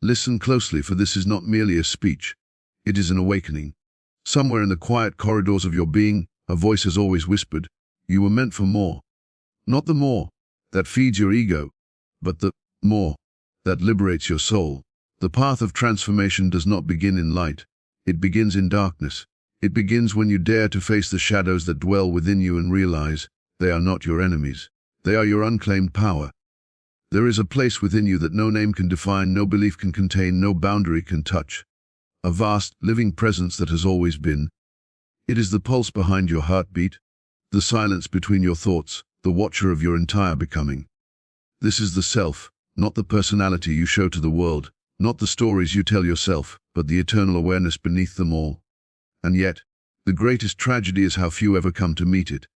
Listen closely, for this is not merely a speech. It is an awakening. Somewhere in the quiet corridors of your being, a voice has always whispered, you were meant for more. Not the more that feeds your ego, but the more that liberates your soul. The path of transformation does not begin in light. It begins in darkness. It begins when you dare to face the shadows that dwell within you and realize they are not your enemies. They are your unclaimed power. There is a place within you that no name can define, no belief can contain, no boundary can touch. A vast, living presence that has always been. It is the pulse behind your heartbeat, the silence between your thoughts, the watcher of your entire becoming. This is the self, not the personality you show to the world, not the stories you tell yourself, but the eternal awareness beneath them all. And yet, the greatest tragedy is how few ever come to meet it.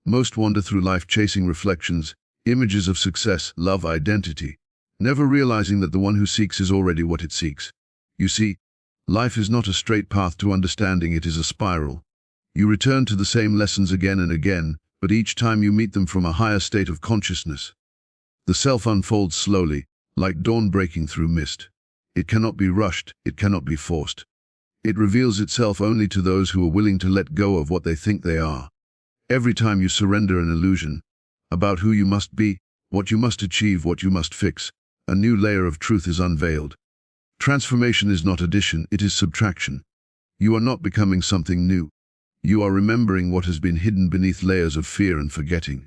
Most wander through life chasing reflections, images of success, love, identity, never realizing that the one who seeks is already what it seeks. You see, life is not a straight path to understanding, it is a spiral. You return to the same lessons again and again, but each time you meet them from a higher state of consciousness. The self unfolds slowly, like dawn breaking through mist. It cannot be rushed, it cannot be forced. It reveals itself only to those who are willing to let go of what they think they are. Every time you surrender an illusion about who you must be, what you must achieve, what you must fix, a new layer of truth is unveiled. Transformation is not addition, it is subtraction. You are not becoming something new. You are remembering what has been hidden beneath layers of fear and forgetting.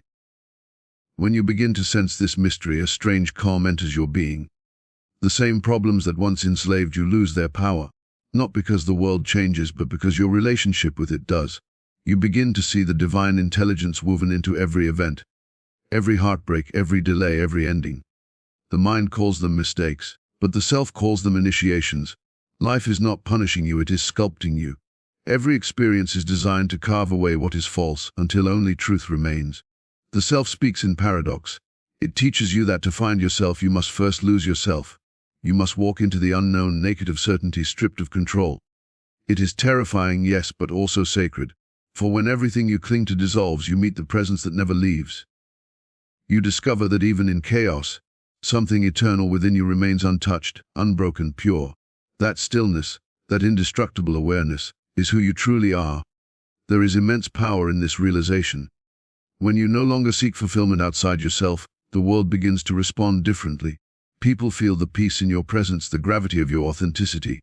When you begin to sense this mystery, a strange calm enters your being. The same problems that once enslaved you lose their power, not because the world changes, but because your relationship with it does. You begin to see the divine intelligence woven into every event, every heartbreak, every delay, every ending. The mind calls them mistakes, but the self calls them initiations. Life is not punishing you, it is sculpting you. Every experience is designed to carve away what is false until only truth remains. The self speaks in paradox. It teaches you that to find yourself you must first lose yourself. You must walk into the unknown naked of certainty, stripped of control. It is terrifying, yes, but also sacred. For when everything you cling to dissolves, you meet the presence that never leaves. You discover that even in chaos, something eternal within you remains untouched, unbroken, pure. That stillness, that indestructible awareness, is who you truly are. There is immense power in this realization. When you no longer seek fulfillment outside yourself, the world begins to respond differently. People feel the peace in your presence, the gravity of your authenticity.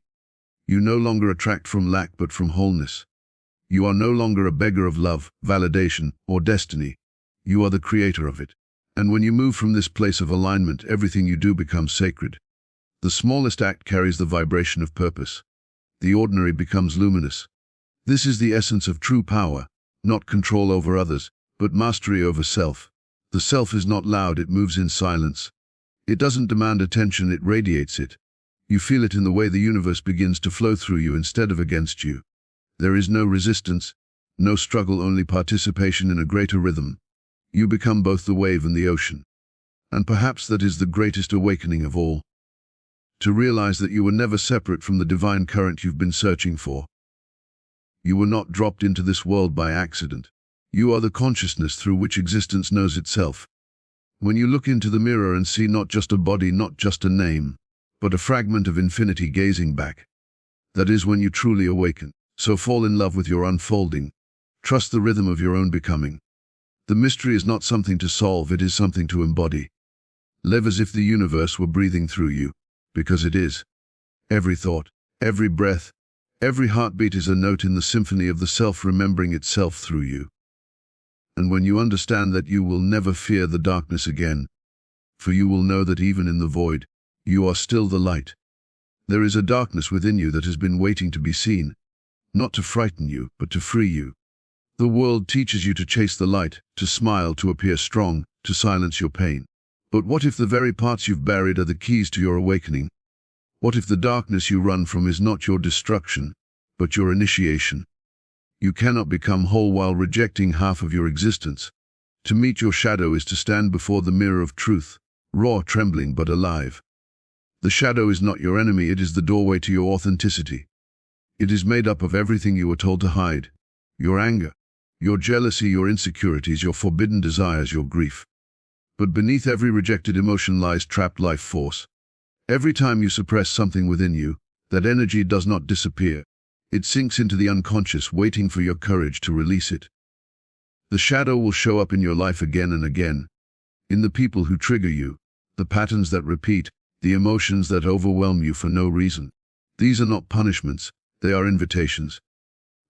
You no longer attract from lack but from wholeness. You are no longer a beggar of love, validation, or destiny. You are the creator of it. And when you move from this place of alignment, everything you do becomes sacred. The smallest act carries the vibration of purpose. The ordinary becomes luminous. This is the essence of true power, not control over others, but mastery over self. The self is not loud, it moves in silence. It doesn't demand attention, it radiates it. You feel it in the way the universe begins to flow through you instead of against you. There is no resistance, no struggle, only participation in a greater rhythm. You become both the wave and the ocean. And perhaps that is the greatest awakening of all. To realize that you were never separate from the divine current you've been searching for. You were not dropped into this world by accident. You are the consciousness through which existence knows itself. When you look into the mirror and see not just a body, not just a name, but a fragment of infinity gazing back, that is when you truly awaken. So fall in love with your unfolding. Trust the rhythm of your own becoming. The mystery is not something to solve, it is something to embody. Live as if the universe were breathing through you, because it is. Every thought, every breath, every heartbeat is a note in the symphony of the self remembering itself through you. And when you understand that, you will never fear the darkness again, for you will know that even in the void, you are still the light. There is a darkness within you that has been waiting to be seen, not to frighten you, but to free you. The world teaches you to chase the light, to smile, to appear strong, to silence your pain. But what if the very parts you've buried are the keys to your awakening? What if the darkness you run from is not your destruction, but your initiation? You cannot become whole while rejecting half of your existence. To meet your shadow is to stand before the mirror of truth, raw, trembling, but alive. The shadow is not your enemy, it is the doorway to your authenticity. It is made up of everything you were told to hide. Your anger, your jealousy, your insecurities, your forbidden desires, your grief. But beneath every rejected emotion lies trapped life force. Every time you suppress something within you, that energy does not disappear. It sinks into the unconscious, waiting for your courage to release it. The shadow will show up in your life again and again, in the people who trigger you, the patterns that repeat, the emotions that overwhelm you for no reason. These are not punishments, they are invitations.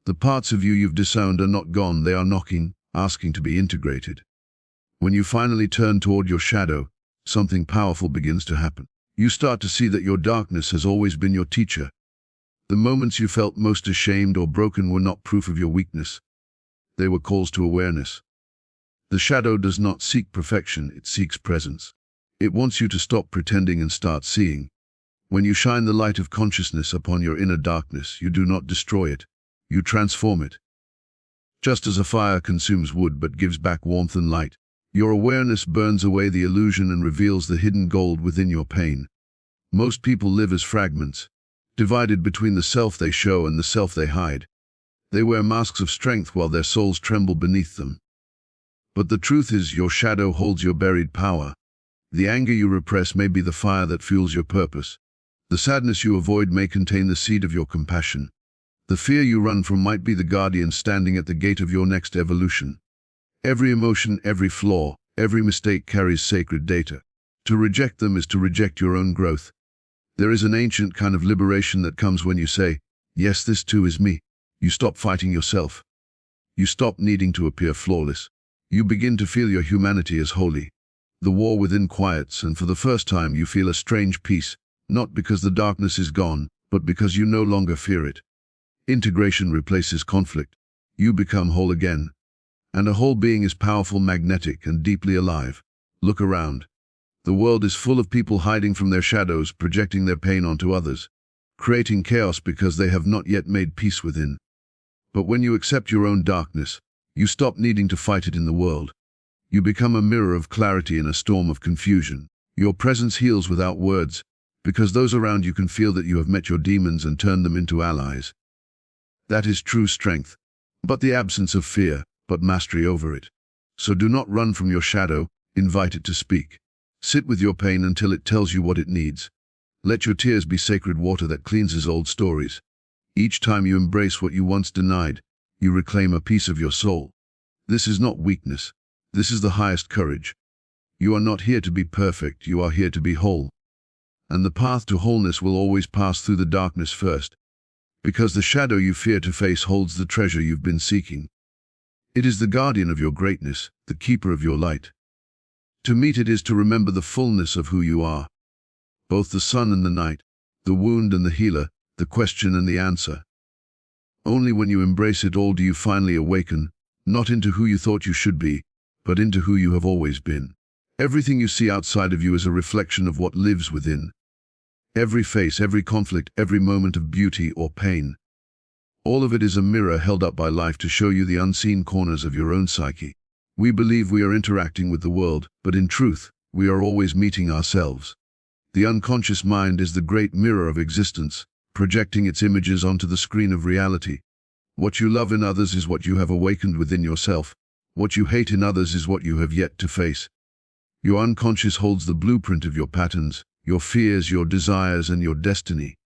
The parts of you you've disowned are not gone, they are knocking, asking to be integrated. When you finally turn toward your shadow, something powerful begins to happen. You start to see that your darkness has always been your teacher. The moments you felt most ashamed or broken were not proof of your weakness. They were calls to awareness. The shadow does not seek perfection, it seeks presence. It wants you to stop pretending and start seeing. When you shine the light of consciousness upon your inner darkness, you do not destroy it, you transform it. Just as a fire consumes wood but gives back warmth and light, your awareness burns away the illusion and reveals the hidden gold within your pain. Most people live as fragments, divided between the self they show and the self they hide. They wear masks of strength while their souls tremble beneath them. But the truth is, your shadow holds your buried power. The anger you repress may be the fire that fuels your purpose. The sadness you avoid may contain the seed of your compassion. The fear you run from might be the guardian standing at the gate of your next evolution. Every emotion, every flaw, every mistake carries sacred data. To reject them is to reject your own growth. There is an ancient kind of liberation that comes when you say, yes, this too is me. You stop fighting yourself. You stop needing to appear flawless. You begin to feel your humanity as holy. The war within quiets, and for the first time you feel a strange peace, not because the darkness is gone, but because you no longer fear it. Integration replaces conflict. You become whole again. And a whole being is powerful, magnetic, and deeply alive. Look around. The world is full of people hiding from their shadows, projecting their pain onto others, creating chaos because they have not yet made peace within. But when you accept your own darkness, you stop needing to fight it in the world. You become a mirror of clarity in a storm of confusion. Your presence heals without words, because those around you can feel that you have met your demons and turned them into allies. That is true strength, but the absence of fear, but mastery over it. So do not run from your shadow, invite it to speak. Sit with your pain until it tells you what it needs. Let your tears be sacred water that cleanses old stories. Each time you embrace what you once denied, you reclaim a piece of your soul. This is not weakness. This is the highest courage. You are not here to be perfect, you are here to be whole. And the path to wholeness will always pass through the darkness first, because the shadow you fear to face holds the treasure you've been seeking. It is the guardian of your greatness, the keeper of your light. To meet it is to remember the fullness of who you are, both the sun and the night, the wound and the healer, the question and the answer. Only when you embrace it all do you finally awaken, not into who you thought you should be, but into who you have always been. Everything you see outside of you is a reflection of what lives within. Every face, every conflict, every moment of beauty or pain. All of it is a mirror held up by life to show you the unseen corners of your own psyche. We believe we are interacting with the world, but in truth, we are always meeting ourselves. The unconscious mind is the great mirror of existence, projecting its images onto the screen of reality. What you love in others is what you have awakened within yourself. What you hate in others is what you have yet to face. Your unconscious holds the blueprint of your patterns, your fears, your desires, and your destiny.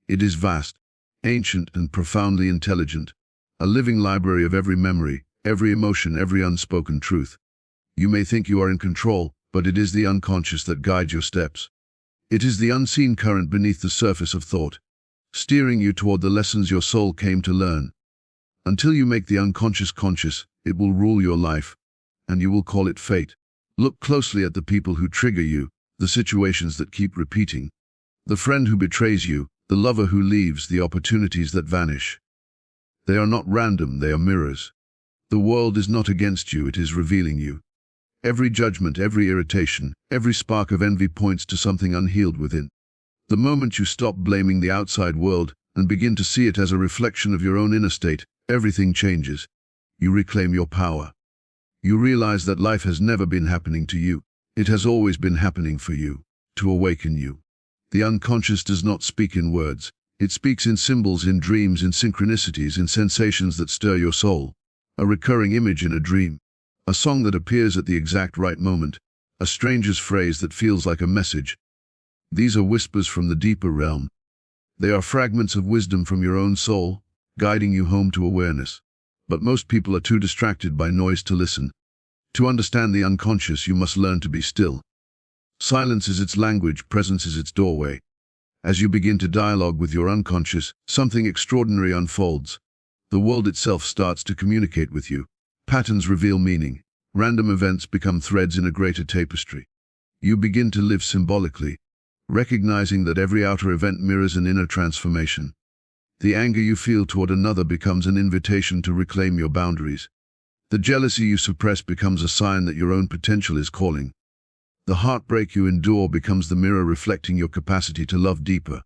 It is vast, ancient, and profoundly intelligent, a living library of every memory, every emotion, every unspoken truth. You may think you are in control, but it is the unconscious that guides your steps. It is the unseen current beneath the surface of thought, steering you toward the lessons your soul came to learn. Until you make the unconscious conscious, it will rule your life, and you will call it fate. Look closely at the people who trigger you, the situations that keep repeating, the friend who betrays you, the lover who leaves, the opportunities that vanish. They are not random, they are mirrors. The world is not against you, it is revealing you. Every judgment, every irritation, every spark of envy points to something unhealed within. The moment you stop blaming the outside world and begin to see it as a reflection of your own inner state, everything changes. You reclaim your power. You realize that life has never been happening to you. It has always been happening for you, to awaken you. The unconscious does not speak in words. It speaks in symbols, in dreams, in synchronicities, in sensations that stir your soul. A recurring image in a dream. A song that appears at the exact right moment. A stranger's phrase that feels like a message. These are whispers from the deeper realm. They are fragments of wisdom from your own soul, guiding you home to awareness. But most people are too distracted by noise to listen. To understand the unconscious, you must learn to be still. Silence is its language, presence is its doorway. As you begin to dialogue with your unconscious, something extraordinary unfolds. The world itself starts to communicate with you. Patterns reveal meaning. Random events become threads in a greater tapestry. You begin to live symbolically, recognizing that every outer event mirrors an inner transformation. The anger you feel toward another becomes an invitation to reclaim your boundaries. The jealousy you suppress becomes a sign that your own potential is calling. The heartbreak you endure becomes the mirror reflecting your capacity to love deeper.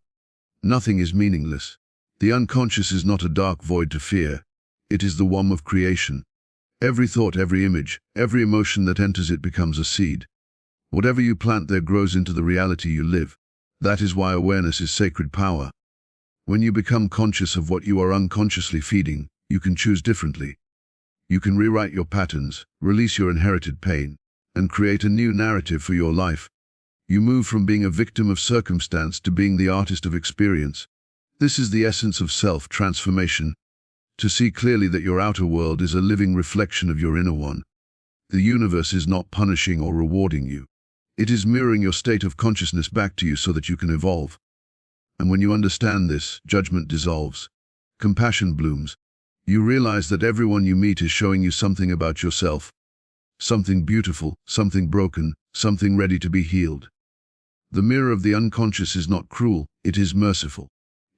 Nothing is meaningless. The unconscious is not a dark void to fear. It is the womb of creation. Every thought, every image, every emotion that enters it becomes a seed. Whatever you plant there grows into the reality you live. That is why awareness is sacred power. When you become conscious of what you are unconsciously feeding, you can choose differently. You can rewrite your patterns, release your inherited pain, and create a new narrative for your life. You move from being a victim of circumstance to being the artist of experience. This is the essence of self-transformation. To see clearly that your outer world is a living reflection of your inner one. The universe is not punishing or rewarding you. It is mirroring your state of consciousness back to you so that you can evolve. And when you understand this, judgment dissolves. Compassion blooms. You realize that everyone you meet is showing you something about yourself. Something beautiful, something broken, something ready to be healed. The mirror of the unconscious is not cruel, it is merciful.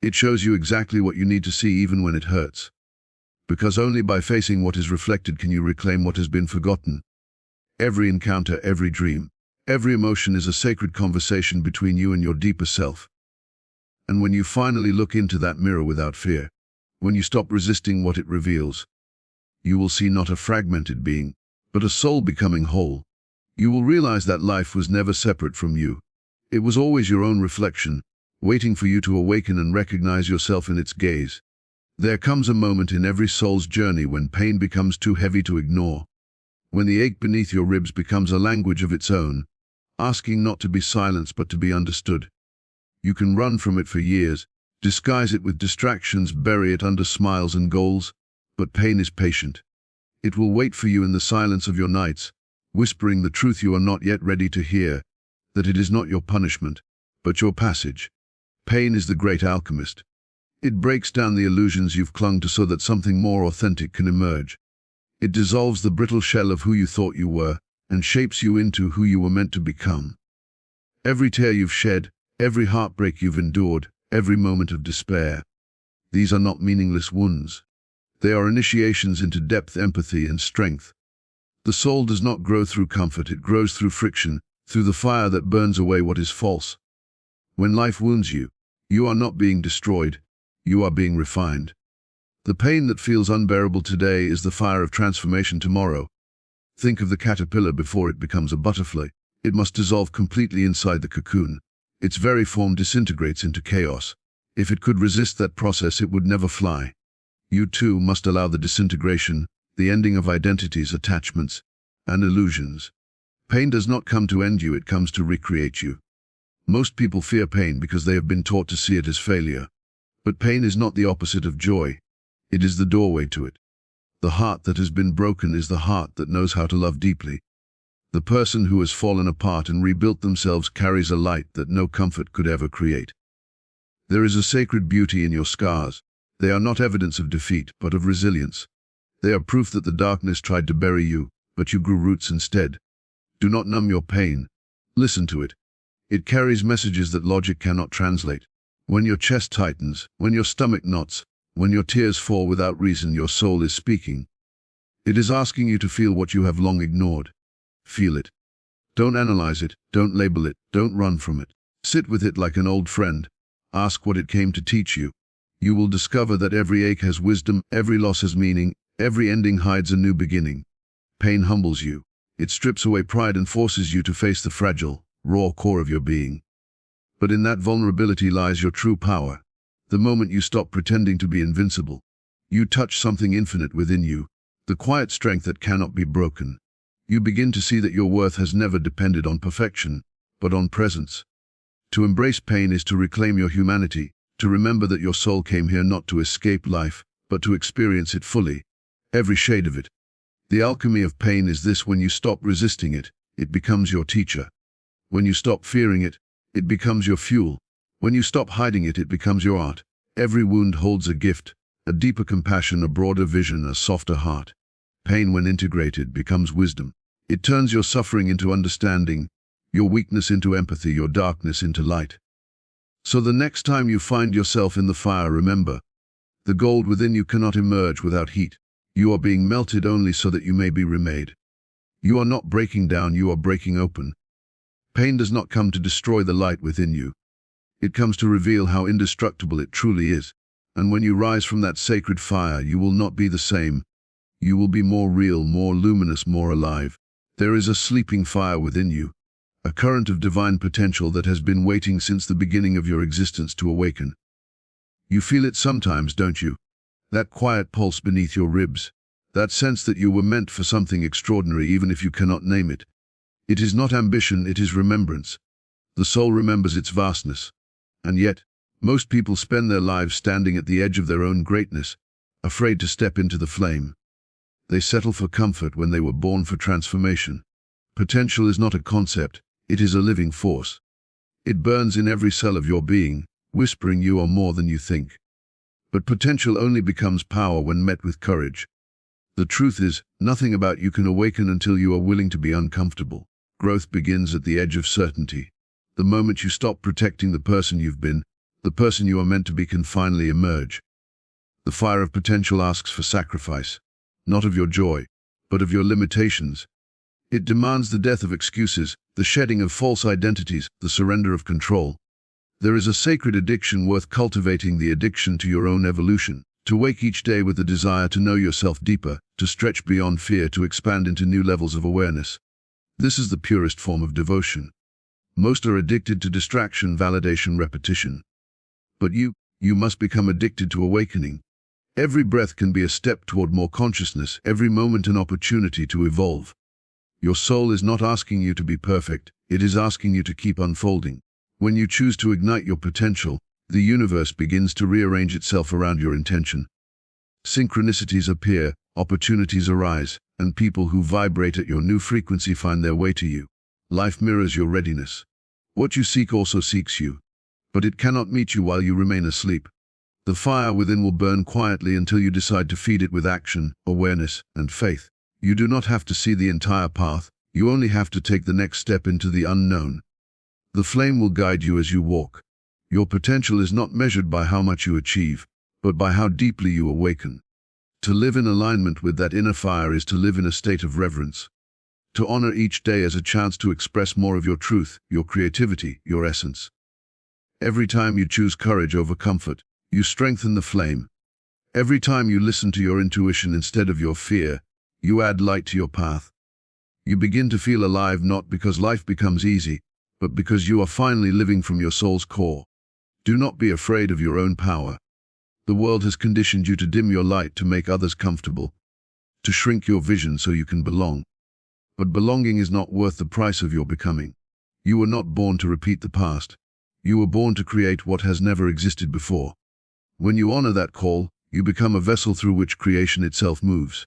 It shows you exactly what you need to see even when it hurts. Because only by facing what is reflected can you reclaim what has been forgotten. Every encounter, every dream, every emotion is a sacred conversation between you and your deeper self. And when you finally look into that mirror without fear, when you stop resisting what it reveals, you will see not a fragmented being, but a soul becoming whole. You will realize that life was never separate from you. It was always your own reflection, waiting for you to awaken and recognize yourself in its gaze. There comes a moment in every soul's journey when pain becomes too heavy to ignore, when the ache beneath your ribs becomes a language of its own, asking not to be silenced but to be understood. You can run from it for years, disguise it with distractions, bury it under smiles and goals, but pain is patient. It will wait for you in the silence of your nights, whispering the truth you are not yet ready to hear, that it is not your punishment, but your passage. Pain is the great alchemist. It breaks down the illusions you've clung to so that something more authentic can emerge. It dissolves the brittle shell of who you thought you were, and shapes you into who you were meant to become. Every tear you've shed, every heartbreak you've endured, every moment of despair, these are not meaningless wounds. They are initiations into depth, empathy, and strength. The soul does not grow through comfort, it grows through friction, through the fire that burns away what is false. When life wounds you, you are not being destroyed, you are being refined. The pain that feels unbearable today is the fire of transformation tomorrow. Think of the caterpillar before it becomes a butterfly. It must dissolve completely inside the cocoon. Its very form disintegrates into chaos. If it could resist that process, it would never fly. You too must allow the disintegration, the ending of identities, attachments, and illusions. Pain does not come to end you, it comes to recreate you. Most people fear pain because they have been taught to see it as failure. But pain is not the opposite of joy. It is the doorway to it. The heart that has been broken is the heart that knows how to love deeply. The person who has fallen apart and rebuilt themselves carries a light that no comfort could ever create. There is a sacred beauty in your scars. They are not evidence of defeat, but of resilience. They are proof that the darkness tried to bury you, but you grew roots instead. Do not numb your pain. Listen to it. It carries messages that logic cannot translate. When your chest tightens, when your stomach knots, when your tears fall without reason, your soul is speaking. It is asking you to feel what you have long ignored. Feel it. Don't analyze it, don't label it, don't run from it. Sit with it like an old friend. Ask what it came to teach you. You will discover that every ache has wisdom, every loss has meaning, every ending hides a new beginning. Pain humbles you. It strips away pride and forces you to face the fragile, raw core of your being. But in that vulnerability lies your true power. The moment you stop pretending to be invincible, you touch something infinite within you, the quiet strength that cannot be broken. You begin to see that your worth has never depended on perfection, but on presence. To embrace pain is to reclaim your humanity, to remember that your soul came here not to escape life, but to experience it fully, every shade of it. The alchemy of pain is this: when you stop resisting it, it becomes your teacher. When you stop fearing it, it becomes your fuel. When you stop hiding it, it becomes your art. Every wound holds a gift, a deeper compassion, a broader vision, a softer heart. Pain, when integrated, becomes wisdom. It turns your suffering into understanding, your weakness into empathy, your darkness into light. So the next time you find yourself in the fire, remember, the gold within you cannot emerge without heat. You are being melted only so that you may be remade. You are not breaking down, you are breaking open. Pain does not come to destroy the light within you. It comes to reveal how indestructible it truly is. And when you rise from that sacred fire, you will not be the same. You will be more real, more luminous, more alive. There is a sleeping fire within you, a current of divine potential that has been waiting since the beginning of your existence to awaken. You feel it sometimes, don't you? That quiet pulse beneath your ribs, that sense that you were meant for something extraordinary even if you cannot name it. It is not ambition, it is remembrance. The soul remembers its vastness. And yet, most people spend their lives standing at the edge of their own greatness, afraid to step into the flame. They settle for comfort when they were born for transformation. Potential is not a concept, it is a living force. It burns in every cell of your being, whispering you are more than you think. But potential only becomes power when met with courage. The truth is, nothing about you can awaken until you are willing to be uncomfortable. Growth begins at the edge of certainty. The moment you stop protecting the person you've been, the person you are meant to be can finally emerge. The fire of potential asks for sacrifice, not of your joy, but of your limitations. It demands the death of excuses, the shedding of false identities, the surrender of control. There is a sacred addiction worth cultivating, the addiction to your own evolution, to wake each day with the desire to know yourself deeper, to stretch beyond fear, to expand into new levels of awareness. This is the purest form of devotion. Most are addicted to distraction, validation, repetition. But you must become addicted to awakening. Every breath can be a step toward more consciousness, every moment an opportunity to evolve. Your soul is not asking you to be perfect, it is asking you to keep unfolding. When you choose to ignite your potential, the universe begins to rearrange itself around your intention. Synchronicities appear, opportunities arise, and people who vibrate at your new frequency find their way to you. Life mirrors your readiness. What you seek also seeks you, but it cannot meet you while you remain asleep. The fire within will burn quietly until you decide to feed it with action, awareness, and faith. You do not have to see the entire path, you only have to take the next step into the unknown. The flame will guide you as you walk. Your potential is not measured by how much you achieve, but by how deeply you awaken. To live in alignment with that inner fire is to live in a state of reverence. To honor each day as a chance to express more of your truth, your creativity, your essence. Every time you choose courage over comfort, you strengthen the flame. Every time you listen to your intuition instead of your fear, you add light to your path. You begin to feel alive not because life becomes easy, but because you are finally living from your soul's core. Do not be afraid of your own power. The world has conditioned you to dim your light to make others comfortable, to shrink your vision so you can belong. But belonging is not worth the price of your becoming. You were not born to repeat the past. You were born to create what has never existed before. When you honor that call, you become a vessel through which creation itself moves.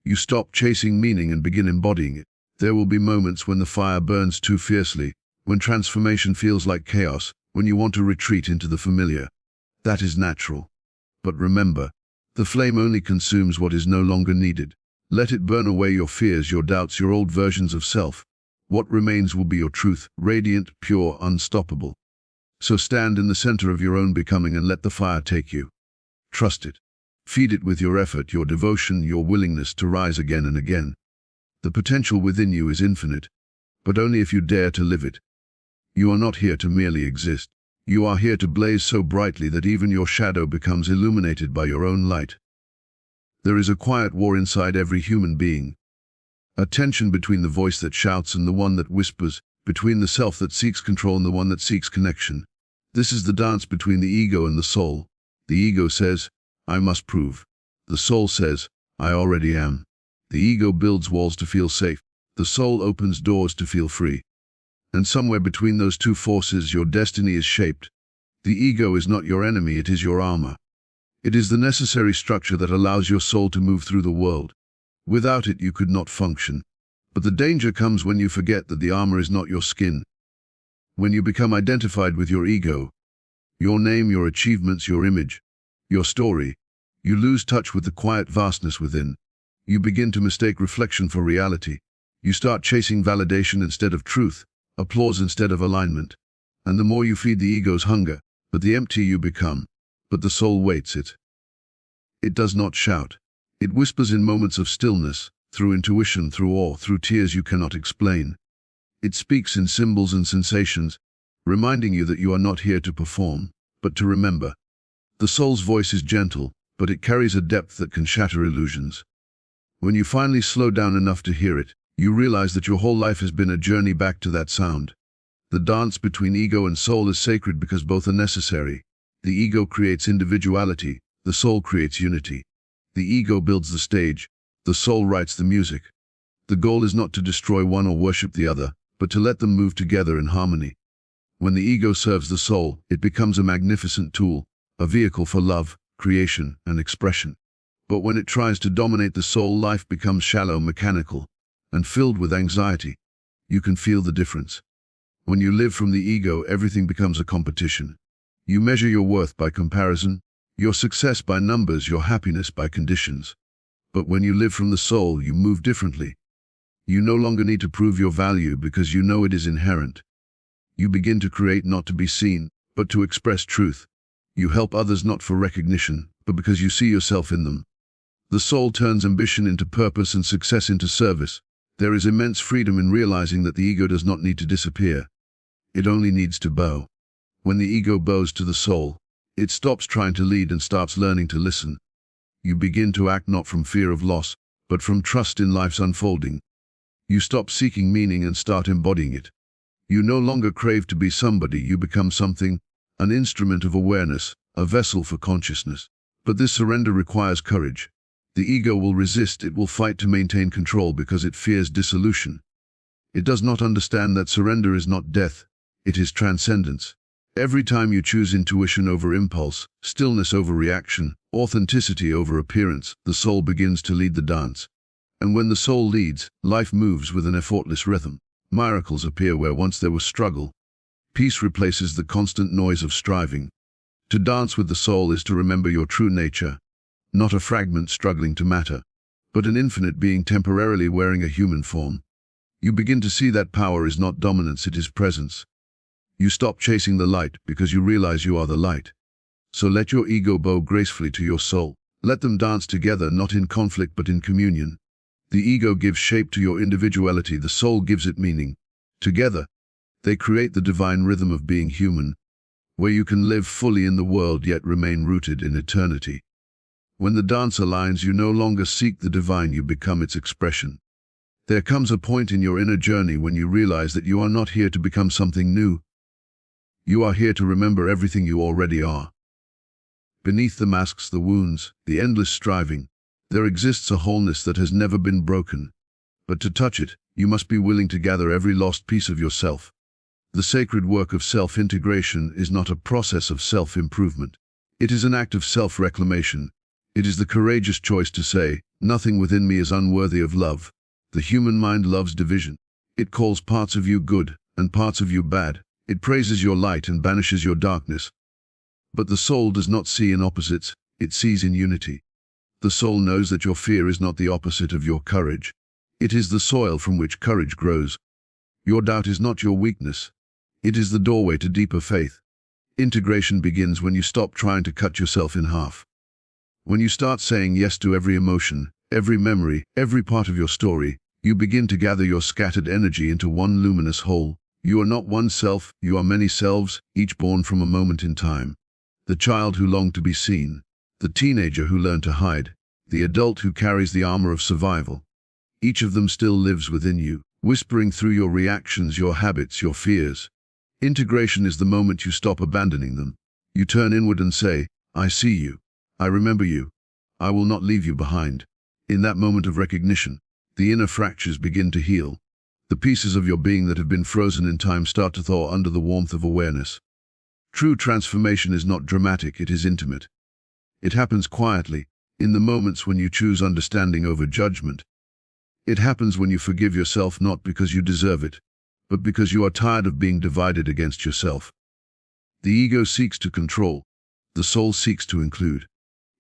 You stop chasing meaning and begin embodying it. There will be moments when the fire burns too fiercely, when transformation feels like chaos, when you want to retreat into the familiar. That is natural. But remember, the flame only consumes what is no longer needed. Let it burn away your fears, your doubts, your old versions of self. What remains will be your truth, radiant, pure, unstoppable. So stand in the center of your own becoming and let the fire take you. Trust it. Feed it with your effort, your devotion, your willingness to rise again and again. The potential within you is infinite, but only if you dare to live it. You are not here to merely exist. You are here to blaze so brightly that even your shadow becomes illuminated by your own light. There is a quiet war inside every human being. A tension between the voice that shouts and the one that whispers, between the self that seeks control and the one that seeks connection. This is the dance between the ego and the soul. The ego says, I must prove. The soul says, I already am. The ego builds walls to feel safe. The soul opens doors to feel free. And somewhere between those two forces, your destiny is shaped. The ego is not your enemy, it is your armor. It is the necessary structure that allows your soul to move through the world. Without it, you could not function. But the danger comes when you forget that the armor is not your skin. When you become identified with your ego, your name, your achievements, your image, your story, you lose touch with the quiet vastness within. You begin to mistake reflection for reality. You start chasing validation instead of truth, applause instead of alignment. And the more you feed the ego's hunger, the emptier you become. But the soul waits it. It does not shout. It whispers in moments of stillness, through intuition, through awe, through tears you cannot explain. It speaks in symbols and sensations, reminding you that you are not here to perform, but to remember. The soul's voice is gentle, but it carries a depth that can shatter illusions. When you finally slow down enough to hear it, you realize that your whole life has been a journey back to that sound. The dance between ego and soul is sacred because both are necessary. The ego creates individuality, the soul creates unity. The ego builds the stage, the soul writes the music. The goal is not to destroy one or worship the other, but to let them move together in harmony. When the ego serves the soul, it becomes a magnificent tool, a vehicle for love, creation, and expression. But when it tries to dominate the soul, life becomes shallow, mechanical, and filled with anxiety. You can feel the difference. When you live from the ego, everything becomes a competition. You measure your worth by comparison, your success by numbers, your happiness by conditions. But when you live from the soul, you move differently. You no longer need to prove your value because you know it is inherent. You begin to create not to be seen, but to express truth. You help others not for recognition, but because you see yourself in them. The soul turns ambition into purpose and success into service. There is immense freedom in realizing that the ego does not need to disappear. It only needs to bow. When the ego bows to the soul, it stops trying to lead and starts learning to listen. You begin to act not from fear of loss, but from trust in life's unfolding. You stop seeking meaning and start embodying it. You no longer crave to be somebody, you become something, an instrument of awareness, a vessel for consciousness. But this surrender requires courage. The ego will resist, it will fight to maintain control because it fears dissolution. It does not understand that surrender is not death, it is transcendence. Every time you choose intuition over impulse, stillness over reaction, authenticity over appearance, the soul begins to lead the dance. And when the soul leads, life moves with an effortless rhythm. Miracles appear where once there was struggle. Peace replaces the constant noise of striving. To dance with the soul is to remember your true nature, not a fragment struggling to matter, but an infinite being temporarily wearing a human form. You begin to see that power is not dominance, it is presence. You stop chasing the light because you realize you are the light. So let your ego bow gracefully to your soul. Let them dance together, not in conflict but in communion. The ego gives shape to your individuality, the soul gives it meaning. Together, they create the divine rhythm of being human, where you can live fully in the world yet remain rooted in eternity. When the dance aligns, you no longer seek the divine, you become its expression. There comes a point in your inner journey when you realize that you are not here to become something new. You are here to remember everything you already are. Beneath the masks, the wounds, the endless striving, there exists a wholeness that has never been broken. But to touch it, you must be willing to gather every lost piece of yourself. The sacred work of self-integration is not a process of self-improvement. It is an act of self-reclamation. It is the courageous choice to say, nothing within me is unworthy of love. The human mind loves division. It calls parts of you good and parts of you bad. It praises your light and banishes your darkness. But the soul does not see in opposites, it sees in unity. The soul knows that your fear is not the opposite of your courage. It is the soil from which courage grows. Your doubt is not your weakness. It is the doorway to deeper faith. Integration begins when you stop trying to cut yourself in half. When you start saying yes to every emotion, every memory, every part of your story, you begin to gather your scattered energy into one luminous whole. You are not one self, you are many selves, each born from a moment in time. The child who longed to be seen, the teenager who learned to hide, the adult who carries the armor of survival. Each of them still lives within you, whispering through your reactions, your habits, your fears. Integration is the moment you stop abandoning them. You turn inward and say, I see you. I remember you. I will not leave you behind. In that moment of recognition, the inner fractures begin to heal. The pieces of your being that have been frozen in time start to thaw under the warmth of awareness. True transformation is not dramatic, it is intimate. It happens quietly, in the moments when you choose understanding over judgment. It happens when you forgive yourself not because you deserve it, but because you are tired of being divided against yourself. The ego seeks to control. The soul seeks to include.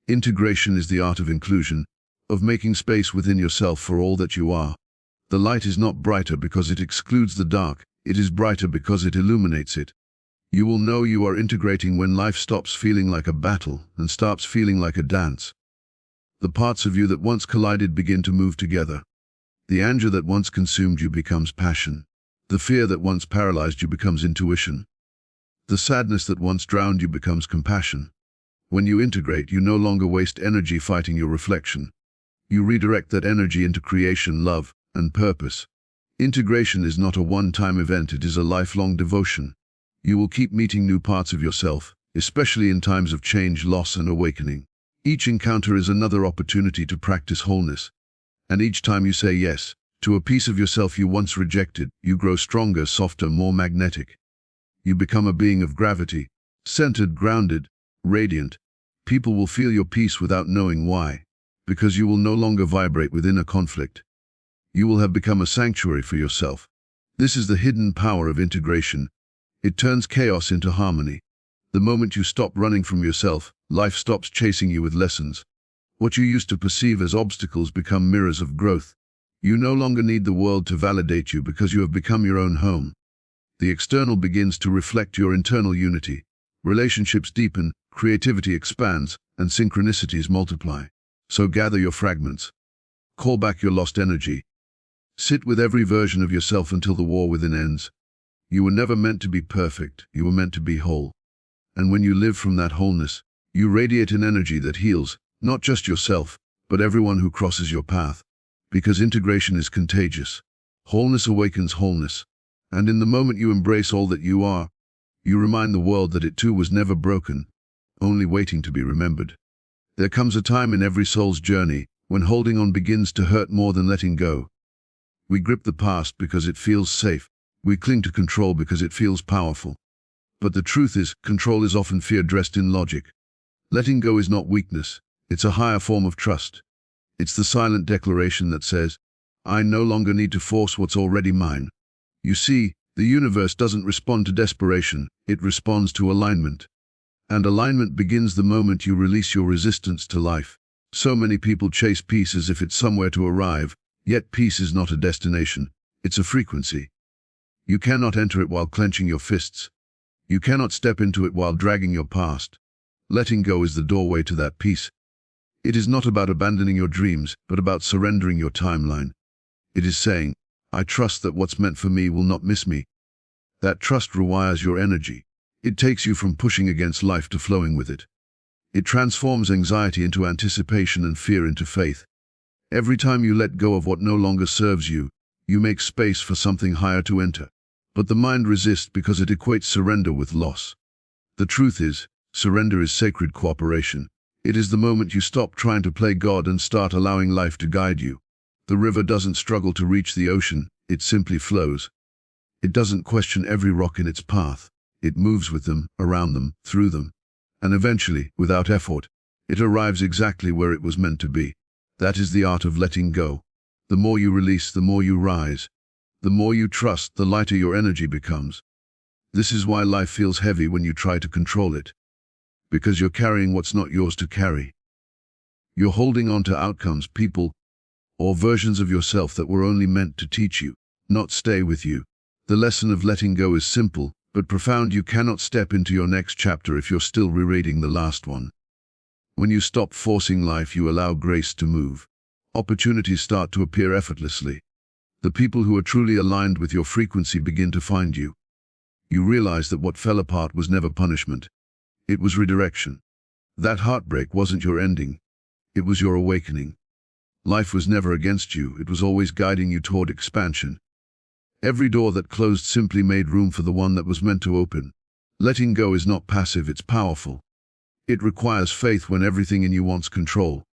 Integration is the art of inclusion, of making space within yourself for all that you are. The light is not brighter because it excludes the dark, it is brighter because it illuminates it. You will know you are integrating when life stops feeling like a battle and starts feeling like a dance. The parts of you that once collided begin to move together. The anger that once consumed you becomes passion. The fear that once paralyzed you becomes intuition. The sadness that once drowned you becomes compassion. When you integrate, you no longer waste energy fighting your reflection. You redirect that energy into creation, love, and purpose. Integration is not a one-time event, it is a lifelong devotion. You will keep meeting new parts of yourself, especially in times of change, loss, and awakening. Each encounter is another opportunity to practice wholeness. And each time you say yes to a piece of yourself you once rejected, you grow stronger, softer, more magnetic. You become a being of gravity, centered, grounded, radiant. People will feel your peace without knowing why, because you will no longer vibrate within a conflict. You will have become a sanctuary for yourself. This is the hidden power of integration. It turns chaos into harmony. The moment you stop running from yourself, life stops chasing you with lessons. What you used to perceive as obstacles become mirrors of growth. You no longer need the world to validate you because you have become your own home. The external begins to reflect your internal unity. Relationships deepen, creativity expands, and synchronicities multiply. So gather your fragments. Call back your lost energy. Sit with every version of yourself until the war within ends. You were never meant to be perfect, you were meant to be whole. And when you live from that wholeness, you radiate an energy that heals, not just yourself, but everyone who crosses your path. Because integration is contagious. Wholeness awakens wholeness. And in the moment you embrace all that you are, you remind the world that it too was never broken, only waiting to be remembered. There comes a time in every soul's journey when holding on begins to hurt more than letting go. We grip the past because it feels safe. We cling to control because it feels powerful. But the truth is, control is often fear dressed in logic. Letting go is not weakness, it's a higher form of trust. It's the silent declaration that says, I no longer need to force what's already mine. You see, the universe doesn't respond to desperation, it responds to alignment. And alignment begins the moment you release your resistance to life. So many people chase peace as if it's somewhere to arrive, yet peace is not a destination, it's a frequency. You cannot enter it while clenching your fists. You cannot step into it while dragging your past. Letting go is the doorway to that peace. It is not about abandoning your dreams, but about surrendering your timeline. It is saying, I trust that what's meant for me will not miss me. That trust rewires your energy. It takes you from pushing against life to flowing with it. It transforms anxiety into anticipation and fear into faith. Every time you let go of what no longer serves you, you make space for something higher to enter. But the mind resists because it equates surrender with loss. The truth is, surrender is sacred cooperation. It is the moment you stop trying to play God and start allowing life to guide you. The river doesn't struggle to reach the ocean, it simply flows. It doesn't question every rock in its path. It moves with them, around them, through them. And eventually, without effort, it arrives exactly where it was meant to be. That is the art of letting go. The more you release, the more you rise. The more you trust, the lighter your energy becomes. This is why life feels heavy when you try to control it. Because you're carrying what's not yours to carry. You're holding on to outcomes, people, or versions of yourself that were only meant to teach you, not stay with you. The lesson of letting go is simple, but profound. You cannot step into your next chapter if you're still rereading the last one. When you stop forcing life, you allow grace to move. Opportunities start to appear effortlessly. The people who are truly aligned with your frequency begin to find you. You realize that what fell apart was never punishment. It was redirection. That heartbreak wasn't your ending. It was your awakening. Life was never against you, it was always guiding you toward expansion. Every door that closed simply made room for the one that was meant to open. Letting go is not passive, it's powerful. It requires faith when everything in you wants control.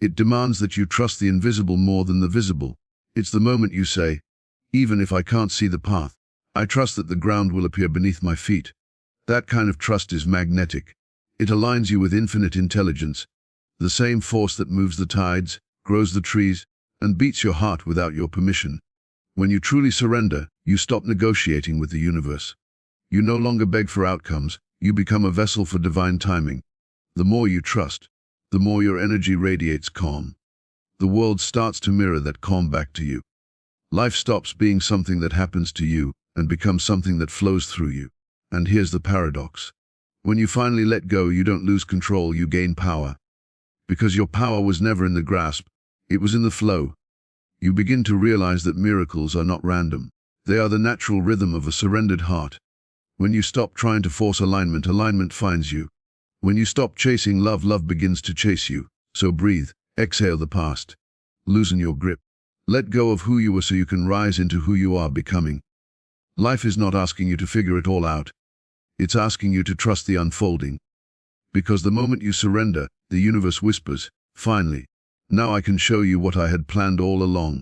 It demands that you trust the invisible more than the visible. It's the moment you say, Even if I can't see the path, I trust that the ground will appear beneath my feet. That kind of trust is magnetic. It aligns you with infinite intelligence, the same force that moves the tides, grows the trees, and beats your heart without your permission. When you truly surrender, you stop negotiating with the universe. You no longer beg for outcomes, you become a vessel for divine timing. The more you trust, the more your energy radiates calm. The world starts to mirror that calm back to you. Life stops being something that happens to you and becomes something that flows through you. And here's the paradox. When you finally let go, you don't lose control, you gain power. Because your power was never in the grasp, it was in the flow. You begin to realize that miracles are not random. They are the natural rhythm of a surrendered heart. When you stop trying to force alignment, alignment finds you. When you stop chasing love, love begins to chase you. So breathe, exhale the past. Loosen your grip. Let go of who you were so you can rise into who you are becoming. Life is not asking you to figure it all out. It's asking you to trust the unfolding. Because the moment you surrender, the universe whispers, finally, now I can show you what I had planned all along.